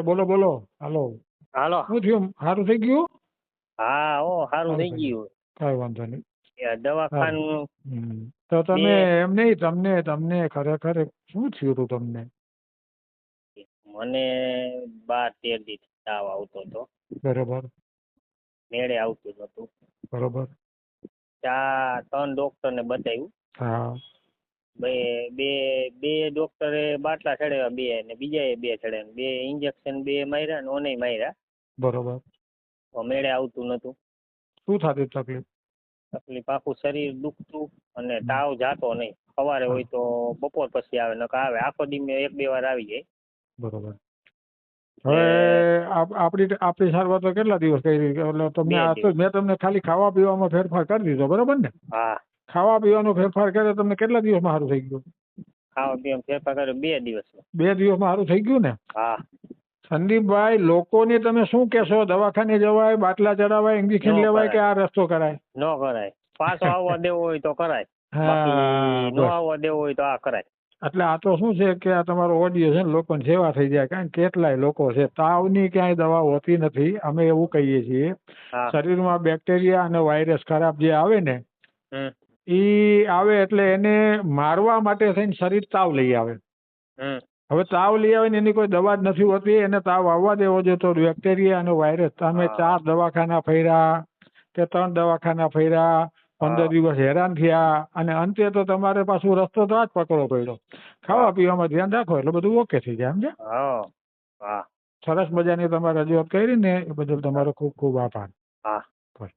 બોલો બોલો. હાલો. હાલો. શું થયું? સારું થઈ ગયું? હા ઓ સારું થઈ થઈ ગયું. કઈ વાંધો નહીં. સારું. દવાખાનું તો તમે બે એમ નહીં, તમને ખરેખર શું થયું હતું તમને? મને 12-13 દી તાવ આવતો હતો. બરોબર. મેળે આવતું નતું. બરોબર. 3 ડોક્ટરને બતાવ્યું. હા. બે બે બે ડોક્ટરે બાટલા ચડાવ્યા, બે ને બીજાએ 2 ચડાવ્યા, 2 ઇન્જેક્શન 2 માર્યા ને ઓને માર્યા. બરોબર. તો મેળે આવતું નતું. શું થતી તકલીફ? તકલીફ આખું શરીર દુખતું અને તાવ જાતો નહીં. સવારે હોય તો બપોર પછી આવે, નકર આવે આખો દી 1-2 વાર આવી જાય. બરોબર. હવે આપણી સારવાર તો કેટલા દિવસ કરી? એટલે તમને 2 દિવસ. મેં તમને ખાલી ખાવા પીવામાં ફેરફાર કરી દીધો, બરોબર ને? હા, ખાવા પીવાનો ફેરફાર કર્યો, તમને કેટલા દિવસમાં સારું થઈ ગયું? ખાવા પીવામાં ફેરફાર કર્યો 2 દિવસમાં. 2 દિવસમાં સારું થઈ ગયું ને? હા. સંદીપભાઈ, લોકોને તમે શું કહેશો? દવાખાને જવાય, બાટલા ચડાવાય, ઇન્જેક્શન ન લેવાય કે કરાય. આ રસ્તો કરાય? ન કરાય. પાછો આવવા દેવો હોય તો કરાય, હા, બાકી ન બસ. આવવા દેવો હોય તો આ કરાય. એટલે આ તો શું છે કે આ તમારો ઓડિયો છે ને, લોકોની સેવા થઈ જાય. કારણ કે કેટલાય લોકો છે, તાવની ક્યાંય દવા હોતી નથી. અમે એવું કહીએ છીએ, હા. શરીરમાં બેક્ટેરિયા અને વાયરસ ખરાબ જે આવે ને, હમ ઈ આવે એટલે એને મારવા માટે થઈને શરીર તાવ લઈ આવે. હમ હવે તાવ લઈ આવે ને એની કોઈ દવા જ નથી હોતી. એને તાવ આવવા દેવો જોઈએ તો બેક્ટેરિયા અને વાયરસ. તમે હા. 4 દવાખાના ફર્યા કે 3 દવાખાના ફર્યા, 15 દિવસ હેરાન થયા, અને અંતે તો તમારે પાછું રસ્તો તો આ જ પકડવો પડ્યો. ખાવા પીવામાં ધ્યાન રાખો એટલે બધું ઓકે થઈ જાય. સમજ્યા? હા. હા. સરસ મજાની તમારે રજૂઆત કરી ને એ બદલ તમારો ખૂબ ખૂબ આભાર. હા. બસ.